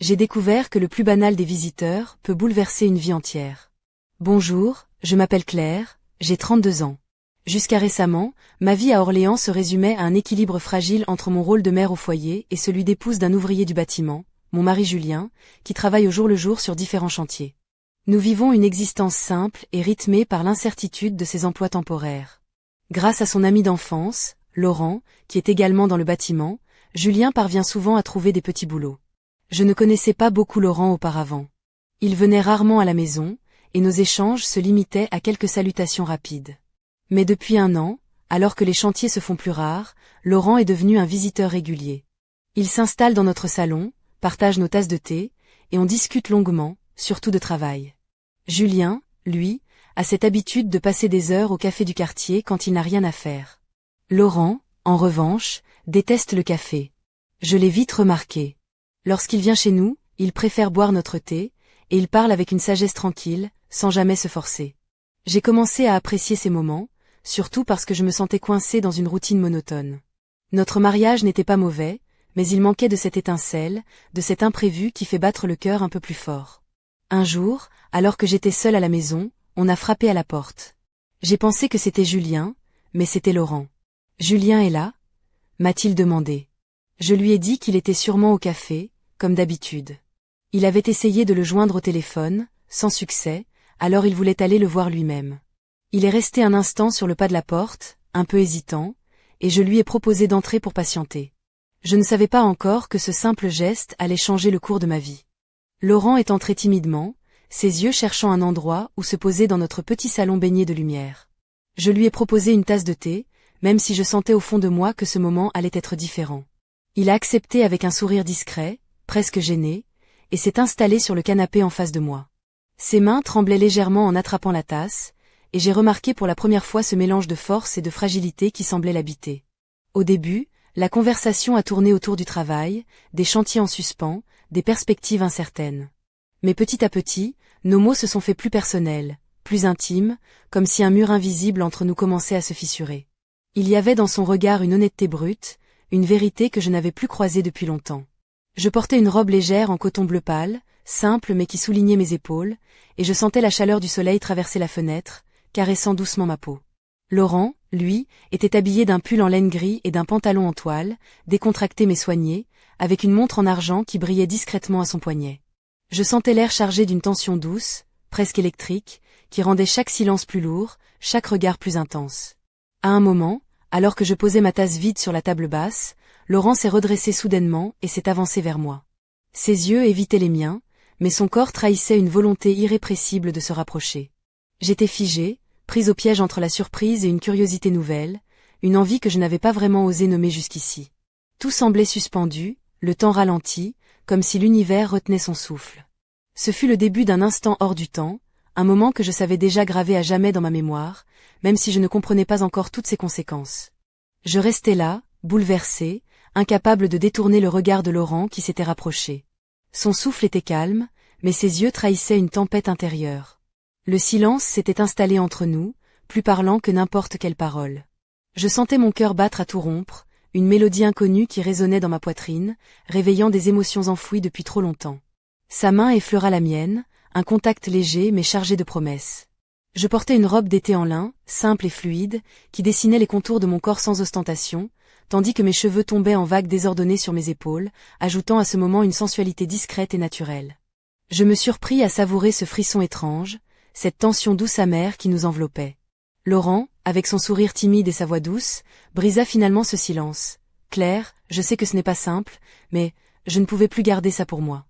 J'ai découvert que le plus banal des visiteurs peut bouleverser une vie entière. Bonjour, je m'appelle Claire, j'ai 32 ans. Jusqu'à récemment, ma vie à Orléans se résumait à un équilibre fragile entre mon rôle de mère au foyer et celui d'épouse d'un ouvrier du bâtiment, mon mari Julien, qui travaille au jour le jour sur différents chantiers. Nous vivons une existence simple et rythmée par l'incertitude de ces emplois temporaires. Grâce à son ami d'enfance, Laurent, qui est également dans le bâtiment, Julien parvient souvent à trouver des petits boulots. Je ne connaissais pas beaucoup Laurent auparavant. Il venait rarement à la maison, et nos échanges se limitaient à quelques salutations rapides. Mais depuis 1 an, alors que les chantiers se font plus rares, Laurent est devenu un visiteur régulier. Il s'installe dans notre salon, partage nos tasses de thé, et on discute longuement, surtout de travail. Julien, lui, a cette habitude de passer des heures au café du quartier quand il n'a rien à faire. Laurent, en revanche, déteste le café. Je l'ai vite remarqué. Lorsqu'il vient chez nous, il préfère boire notre thé, et il parle avec une sagesse tranquille, sans jamais se forcer. J'ai commencé à apprécier ces moments, surtout parce que je me sentais coincée dans une routine monotone. Notre mariage n'était pas mauvais, mais il manquait de cette étincelle, de cet imprévu qui fait battre le cœur un peu plus fort. Un jour, alors que j'étais seule à la maison, on a frappé à la porte. J'ai pensé que c'était Julien, mais c'était Laurent. « Julien est là ?» m'a-t-il demandé. Je lui ai dit qu'il était sûrement au café, comme d'habitude. Il avait essayé de le joindre au téléphone, sans succès, alors il voulait aller le voir lui-même. Il est resté un instant sur le pas de la porte, un peu hésitant, et je lui ai proposé d'entrer pour patienter. Je ne savais pas encore que ce simple geste allait changer le cours de ma vie. Laurent est entré timidement, ses yeux cherchant un endroit où se poser dans notre petit salon baigné de lumière. Je lui ai proposé une tasse de thé, même si je sentais au fond de moi que ce moment allait être différent. Il a accepté avec un sourire discret, presque gêné, et s'est installé sur le canapé en face de moi. Ses mains tremblaient légèrement en attrapant la tasse, et j'ai remarqué pour la première fois ce mélange de force et de fragilité qui semblait l'habiter. Au début, la conversation a tourné autour du travail, des chantiers en suspens, des perspectives incertaines. Mais petit à petit, nos mots se sont faits plus personnels, plus intimes, comme si un mur invisible entre nous commençait à se fissurer. Il y avait dans son regard une honnêteté brute, une vérité que je n'avais plus croisée depuis longtemps. Je portais une robe légère en coton bleu pâle, simple mais qui soulignait mes épaules, et je sentais la chaleur du soleil traverser la fenêtre, caressant doucement ma peau. Laurent, lui, était habillé d'un pull en laine gris et d'un pantalon en toile, décontracté mais soigné, avec une montre en argent qui brillait discrètement à son poignet. Je sentais l'air chargé d'une tension douce, presque électrique, qui rendait chaque silence plus lourd, chaque regard plus intense. À un moment, alors que je posais ma tasse vide sur la table basse, Laurent s'est redressé soudainement et s'est avancé vers moi. Ses yeux évitaient les miens, mais son corps trahissait une volonté irrépressible de se rapprocher. J'étais figée, prise au piège entre la surprise et une curiosité nouvelle, une envie que je n'avais pas vraiment osé nommer jusqu'ici. Tout semblait suspendu, le temps ralenti, comme si l'univers retenait son souffle. Ce fut le début d'un instant hors du temps, un moment que je savais déjà graver à jamais dans ma mémoire, même si je ne comprenais pas encore toutes ses conséquences. Je restais là, bouleversée, incapable de détourner le regard de Laurent qui s'était rapproché. Son souffle était calme, mais ses yeux trahissaient une tempête intérieure. Le silence s'était installé entre nous, plus parlant que n'importe quelle parole. Je sentais mon cœur battre à tout rompre, une mélodie inconnue qui résonnait dans ma poitrine, réveillant des émotions enfouies depuis trop longtemps. Sa main effleura la mienne, un contact léger mais chargé de promesses. Je portais une robe d'été en lin, simple et fluide, qui dessinait les contours de mon corps sans ostentation, tandis que mes cheveux tombaient en vagues désordonnées sur mes épaules, ajoutant à ce moment une sensualité discrète et naturelle. Je me surpris à savourer ce frisson étrange, cette tension douce amère qui nous enveloppait. Laurent, avec son sourire timide et sa voix douce, brisa finalement ce silence. « Claire, je sais que ce n'est pas simple, mais je ne pouvais plus garder ça pour moi. »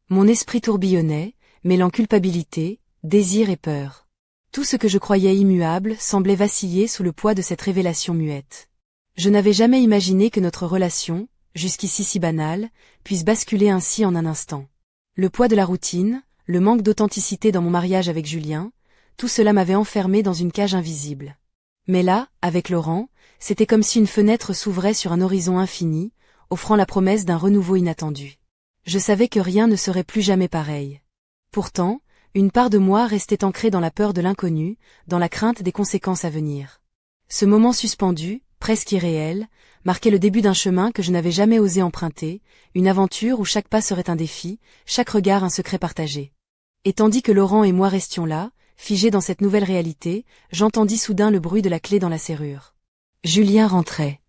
Mon esprit tourbillonnait, mêlant culpabilité, désir et peur. Tout ce que je croyais immuable semblait vaciller sous le poids de cette révélation muette. Je n'avais jamais imaginé que notre relation, jusqu'ici si banale, puisse basculer ainsi en un instant. Le poids de la routine, le manque d'authenticité dans mon mariage avec Julien, tout cela m'avait enfermé dans une cage invisible. Mais là, avec Laurent, c'était comme si une fenêtre s'ouvrait sur un horizon infini, offrant la promesse d'un renouveau inattendu. Je savais que rien ne serait plus jamais pareil. Pourtant, une part de moi restait ancrée dans la peur de l'inconnu, dans la crainte des conséquences à venir. Ce moment suspendu, presque irréel, marquait le début d'un chemin que je n'avais jamais osé emprunter, une aventure où chaque pas serait un défi, chaque regard un secret partagé. Et tandis que Laurent et moi restions là, figés dans cette nouvelle réalité, j'entendis soudain le bruit de la clé dans la serrure. Julien rentrait.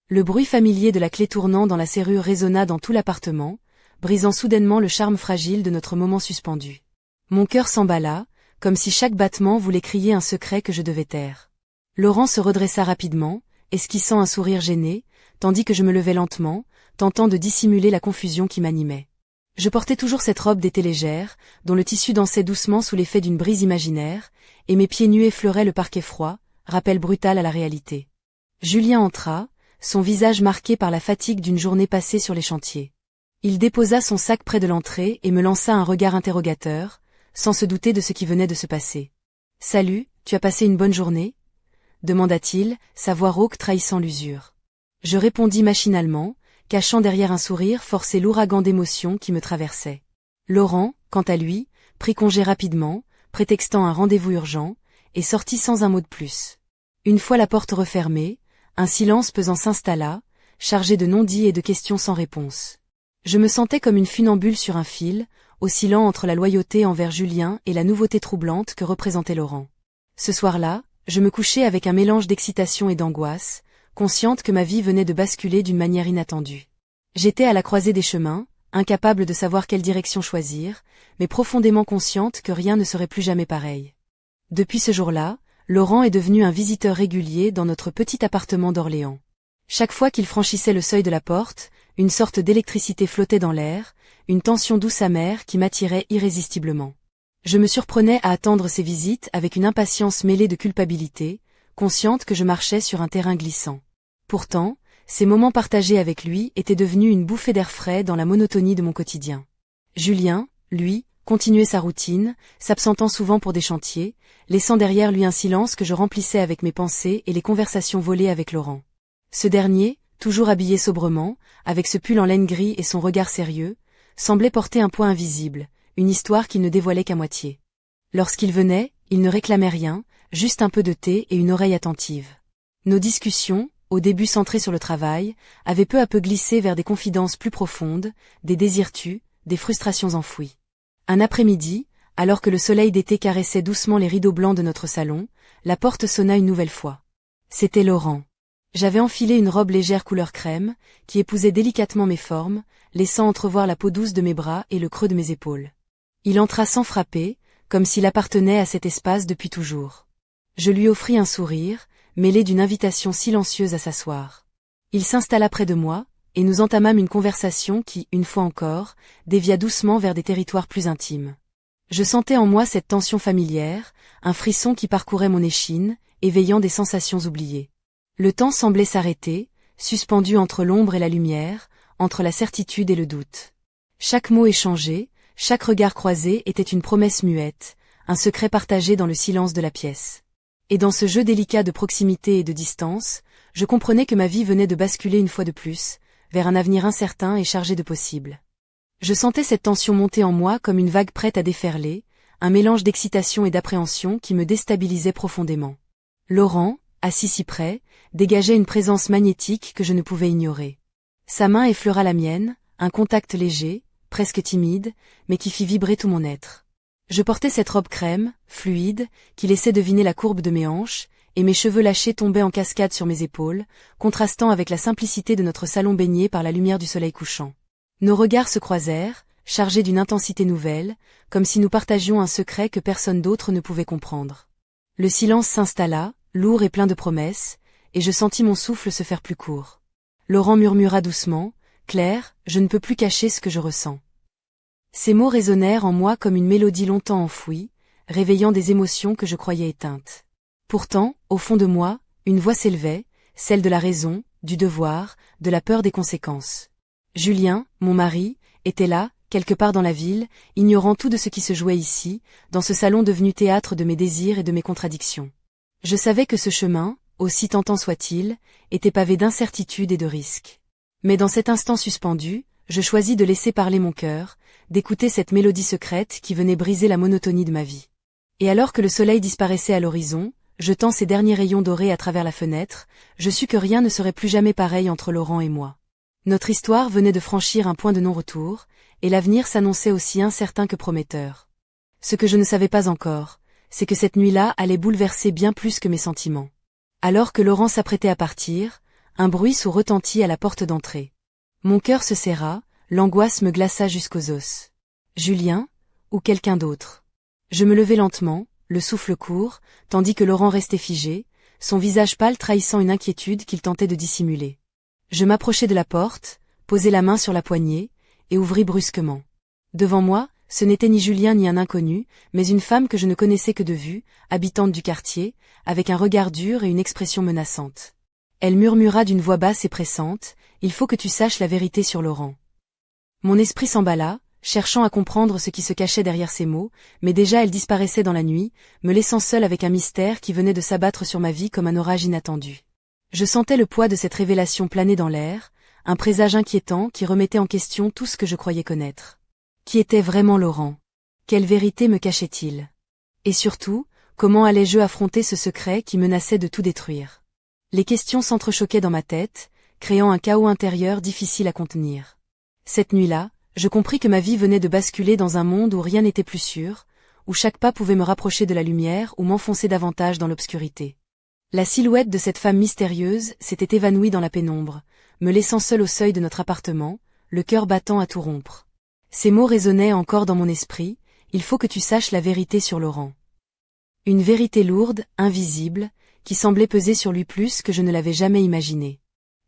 Le bruit familier de la clé tournant dans la serrure résonna dans tout l'appartement, brisant soudainement le charme fragile de notre moment suspendu. Mon cœur s'emballa, comme si chaque battement voulait crier un secret que je devais taire. Laurent se redressa rapidement, esquissant un sourire gêné, tandis que je me levais lentement, tentant de dissimuler la confusion qui m'animait. Je portais toujours cette robe d'été légère, dont le tissu dansait doucement sous l'effet d'une brise imaginaire, et mes pieds nus effleuraient le parquet froid, rappel brutal à la réalité. Julien entra, son visage marqué par la fatigue d'une journée passée sur les chantiers. Il déposa son sac près de l'entrée et me lança un regard interrogateur, sans se douter de ce qui venait de se passer. « Salut, tu as passé une bonne journée ?» demanda-t-il, sa voix rauque trahissant l'usure. Je répondis machinalement, cachant derrière un sourire forcé l'ouragan d'émotions qui me traversait. Laurent, quant à lui, prit congé rapidement, prétextant un rendez-vous urgent, et sortit sans un mot de plus. Une fois la porte refermée, un silence pesant s'installa, chargé de non-dits et de questions sans réponse. Je me sentais comme une funambule sur un fil, oscillant entre la loyauté envers Julien et la nouveauté troublante que représentait Laurent. Ce soir-là, je me couchais avec un mélange d'excitation et d'angoisse, consciente que ma vie venait de basculer d'une manière inattendue. J'étais à la croisée des chemins, incapable de savoir quelle direction choisir, mais profondément consciente que rien ne serait plus jamais pareil. Depuis ce jour-là, Laurent est devenu un visiteur régulier dans notre petit appartement d'Orléans. Chaque fois qu'il franchissait le seuil de la porte, une sorte d'électricité flottait dans l'air, une tension douce amère qui m'attirait irrésistiblement. Je me surprenais à attendre ses visites avec une impatience mêlée de culpabilité, consciente que je marchais sur un terrain glissant. Pourtant, ces moments partagés avec lui étaient devenus une bouffée d'air frais dans la monotonie de mon quotidien. Julien, lui, continuait sa routine, s'absentant souvent pour des chantiers, laissant derrière lui un silence que je remplissais avec mes pensées et les conversations volées avec Laurent. Ce dernier, toujours habillé sobrement, avec ce pull en laine gris et son regard sérieux, semblait porter un poids invisible, une histoire qu'il ne dévoilait qu'à moitié. Lorsqu'il venait, il ne réclamait rien, juste un peu de thé et une oreille attentive. Nos discussions, au début centrées sur le travail, avaient peu à peu glissé vers des confidences plus profondes, des désirs tus, des frustrations enfouies. Un après-midi, alors que le soleil d'été caressait doucement les rideaux blancs de notre salon, la porte sonna une nouvelle fois. C'était Laurent. J'avais enfilé une robe légère couleur crème, qui épousait délicatement mes formes, laissant entrevoir la peau douce de mes bras et le creux de mes épaules. Il entra sans frapper, comme s'il appartenait à cet espace depuis toujours. Je lui offris un sourire, mêlé d'une invitation silencieuse à s'asseoir. Il s'installa près de moi, et nous entamâmes une conversation qui, une fois encore, dévia doucement vers des territoires plus intimes. Je sentais en moi cette tension familière, un frisson qui parcourait mon échine, éveillant des sensations oubliées. Le temps semblait s'arrêter, suspendu entre l'ombre et la lumière, entre la certitude et le doute. Chaque mot échangé, chaque regard croisé était une promesse muette, un secret partagé dans le silence de la pièce. Et dans ce jeu délicat de proximité et de distance, je comprenais que ma vie venait de basculer une fois de plus, vers un avenir incertain et chargé de possibles. Je sentais cette tension monter en moi comme une vague prête à déferler, un mélange d'excitation et d'appréhension qui me déstabilisait profondément. Laurent, assis si près, dégageait une présence magnétique que je ne pouvais ignorer. Sa main effleura la mienne, un contact léger, presque timide, mais qui fit vibrer tout mon être. Je portais cette robe crème, fluide, qui laissait deviner la courbe de mes hanches, et mes cheveux lâchés tombaient en cascade sur mes épaules, contrastant avec la simplicité de notre salon baigné par la lumière du soleil couchant. Nos regards se croisèrent, chargés d'une intensité nouvelle, comme si nous partagions un secret que personne d'autre ne pouvait comprendre. Le silence s'installa, lourd et plein de promesses, et je sentis mon souffle se faire plus court. Laurent murmura doucement, « Claire, je ne peux plus cacher ce que je ressens. » Ces mots résonnèrent en moi comme une mélodie longtemps enfouie, réveillant des émotions que je croyais éteintes. Pourtant, au fond de moi, une voix s'élevait, celle de la raison, du devoir, de la peur des conséquences. Julien, mon mari, était là, quelque part dans la ville, ignorant tout de ce qui se jouait ici, dans ce salon devenu théâtre de mes désirs et de mes contradictions. Je savais que ce chemin, aussi tentant soit-il, était pavé d'incertitudes et de risques. Mais dans cet instant suspendu, je choisis de laisser parler mon cœur, d'écouter cette mélodie secrète qui venait briser la monotonie de ma vie. Et alors que le soleil disparaissait à l'horizon, Jetant ces derniers rayons dorés à travers la fenêtre, je sus que rien ne serait plus jamais pareil entre Laurent et moi. Notre histoire venait de franchir un point de non-retour, et l'avenir s'annonçait aussi incertain que prometteur. Ce que je ne savais pas encore, c'est que cette nuit-là allait bouleverser bien plus que mes sentiments. Alors que Laurent s'apprêtait à partir, un bruit sourd retentit à la porte d'entrée. Mon cœur se serra, l'angoisse me glaça jusqu'aux os. Julien, ou quelqu'un d'autre? Je me levai lentement, le souffle court, tandis que Laurent restait figé, son visage pâle trahissant une inquiétude qu'il tentait de dissimuler. Je m'approchai de la porte, posai la main sur la poignée, et ouvris brusquement. Devant moi, ce n'était ni Julien ni un inconnu, mais une femme que je ne connaissais que de vue, habitante du quartier, avec un regard dur et une expression menaçante. Elle murmura d'une voix basse et pressante, « Il faut que tu saches la vérité sur Laurent. » Mon esprit s'emballa, cherchant à comprendre ce qui se cachait derrière ces mots, mais déjà elle disparaissait dans la nuit, me laissant seule avec un mystère qui venait de s'abattre sur ma vie comme un orage inattendu. Je sentais le poids de cette révélation planer dans l'air, un présage inquiétant qui remettait en question tout ce que je croyais connaître. Qui était vraiment Laurent? Quelle vérité me cachait-il? Et surtout, comment allais-je affronter ce secret qui menaçait de tout détruire? Les questions s'entrechoquaient dans ma tête, créant un chaos intérieur difficile à contenir. Cette nuit-là, je compris que ma vie venait de basculer dans un monde où rien n'était plus sûr, où chaque pas pouvait me rapprocher de la lumière ou m'enfoncer davantage dans l'obscurité. La silhouette de cette femme mystérieuse s'était évanouie dans la pénombre, me laissant seule au seuil de notre appartement, le cœur battant à tout rompre. Ces mots résonnaient encore dans mon esprit, « Il faut que tu saches la vérité sur Laurent. » Une vérité lourde, invisible, qui semblait peser sur lui plus que je ne l'avais jamais imaginé.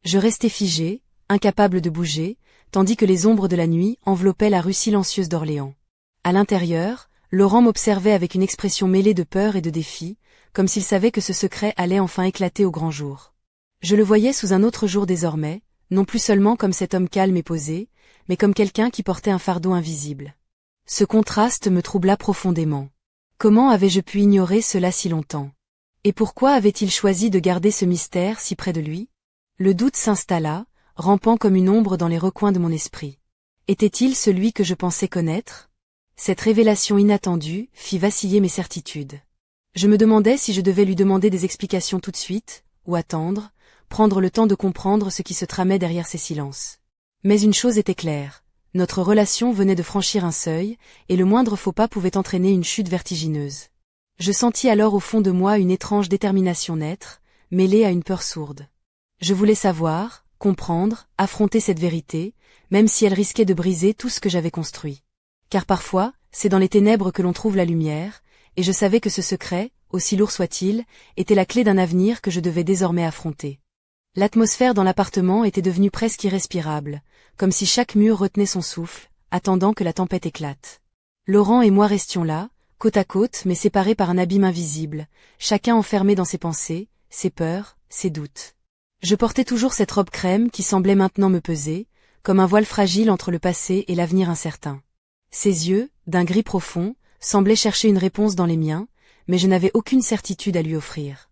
Je restais figée, incapable de bouger, tandis que les ombres de la nuit enveloppaient la rue silencieuse d'Orléans. À l'intérieur, Laurent m'observait avec une expression mêlée de peur et de défi, comme s'il savait que ce secret allait enfin éclater au grand jour. Je le voyais sous un autre jour désormais, non plus seulement comme cet homme calme et posé, mais comme quelqu'un qui portait un fardeau invisible. Ce contraste me troubla profondément. Comment avais-je pu ignorer cela si longtemps? Et pourquoi avait-il choisi de garder ce mystère si près de lui? Le doute s'installa, rampant comme une ombre dans les recoins de mon esprit. Était-il celui que je pensais connaître? Cette révélation inattendue fit vaciller mes certitudes. Je me demandais si je devais lui demander des explications tout de suite, ou attendre, prendre le temps de comprendre ce qui se tramait derrière ces silences. Mais une chose était claire, notre relation venait de franchir un seuil, et le moindre faux pas pouvait entraîner une chute vertigineuse. Je sentis alors au fond de moi une étrange détermination naître, mêlée à une peur sourde. Je voulais savoir, comprendre, affronter cette vérité, même si elle risquait de briser tout ce que j'avais construit. Car parfois, c'est dans les ténèbres que l'on trouve la lumière, et je savais que ce secret, aussi lourd soit-il, était la clé d'un avenir que je devais désormais affronter. L'atmosphère dans l'appartement était devenue presque irrespirable, comme si chaque mur retenait son souffle, attendant que la tempête éclate. Laurent et moi restions là, côte à côte mais séparés par un abîme invisible, chacun enfermé dans ses pensées, ses peurs, ses doutes. Je portais toujours cette robe crème qui semblait maintenant me peser, comme un voile fragile entre le passé et l'avenir incertain. Ses yeux, d'un gris profond, semblaient chercher une réponse dans les miens, mais je n'avais aucune certitude à lui offrir.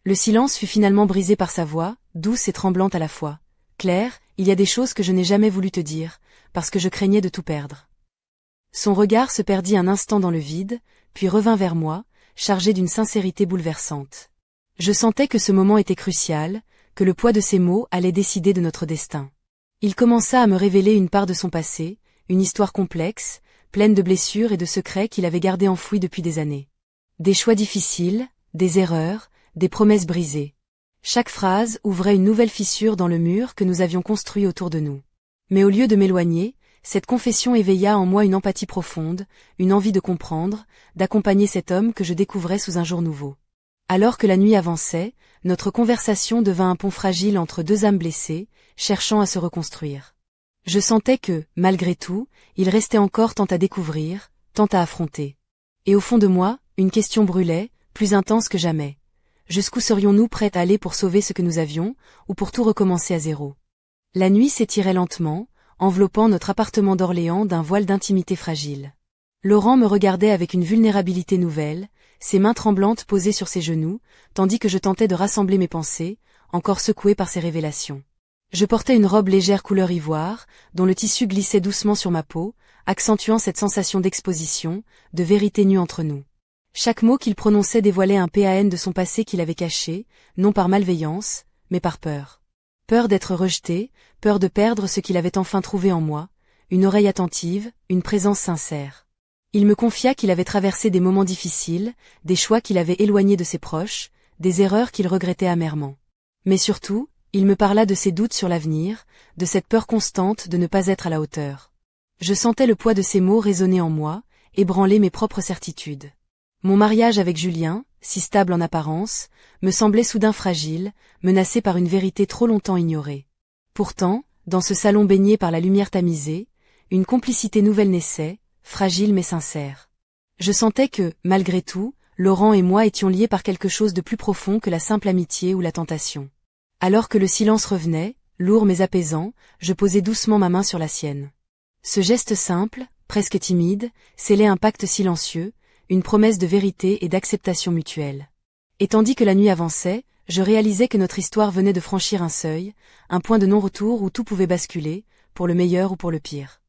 Le silence fut finalement brisé par sa voix, douce et tremblante à la fois. « Claire, il y a des choses que je n'ai jamais voulu te dire, parce que je craignais de tout perdre. » Son regard se perdit un instant dans le vide, puis revint vers moi, chargé d'une sincérité bouleversante. Je sentais que ce moment était crucial, que le poids de ses mots allait décider de notre destin. Il commença à me révéler une part de son passé, une histoire complexe, pleine de blessures et de secrets qu'il avait gardés enfouis depuis des années. Des choix difficiles, des erreurs, des promesses brisées. Chaque phrase ouvrait une nouvelle fissure dans le mur que nous avions construit autour de nous. Mais au lieu de m'éloigner, cette confession éveilla en moi une empathie profonde, une envie de comprendre, d'accompagner cet homme que je découvrais sous un jour nouveau. Alors que la nuit avançait, notre conversation devint un pont fragile entre deux âmes blessées, cherchant à se reconstruire. Je sentais que, malgré tout, il restait encore tant à découvrir, tant à affronter. Et au fond de moi, une question brûlait, plus intense que jamais. Jusqu'où serions-nous prêts à aller pour sauver ce que nous avions, ou pour tout recommencer à zéro? La nuit s'étirait lentement, enveloppant notre appartement d'Orléans d'un voile d'intimité fragile. Laurent me regardait avec une vulnérabilité nouvelle, ses mains tremblantes posées sur ses genoux, tandis que je tentais de rassembler mes pensées, encore secouées par ces révélations. Je portais une robe légère couleur ivoire, dont le tissu glissait doucement sur ma peau, accentuant cette sensation d'exposition, de vérité nue entre nous. Chaque mot qu'il prononçait dévoilait un PAN de son passé qu'il avait caché, non par malveillance, mais par peur. Peur d'être rejeté, peur de perdre ce qu'il avait enfin trouvé en moi, une oreille attentive, une présence sincère. Il me confia qu'il avait traversé des moments difficiles, des choix qu'il avait éloignés de ses proches, des erreurs qu'il regrettait amèrement. Mais surtout, il me parla de ses doutes sur l'avenir, de cette peur constante de ne pas être à la hauteur. Je sentais le poids de ces mots résonner en moi, ébranler mes propres certitudes. Mon mariage avec Julien, si stable en apparence, me semblait soudain fragile, menacé par une vérité trop longtemps ignorée. Pourtant, dans ce salon baigné par la lumière tamisée, une complicité nouvelle naissait, fragile mais sincère. Je sentais que, malgré tout, Laurent et moi étions liés par quelque chose de plus profond que la simple amitié ou la tentation. Alors que le silence revenait, lourd mais apaisant, je posai doucement ma main sur la sienne. Ce geste simple, presque timide, scellait un pacte silencieux, une promesse de vérité et d'acceptation mutuelle. Et tandis que la nuit avançait, je réalisais que notre histoire venait de franchir un seuil, un point de non-retour où tout pouvait basculer, pour le meilleur ou pour le pire.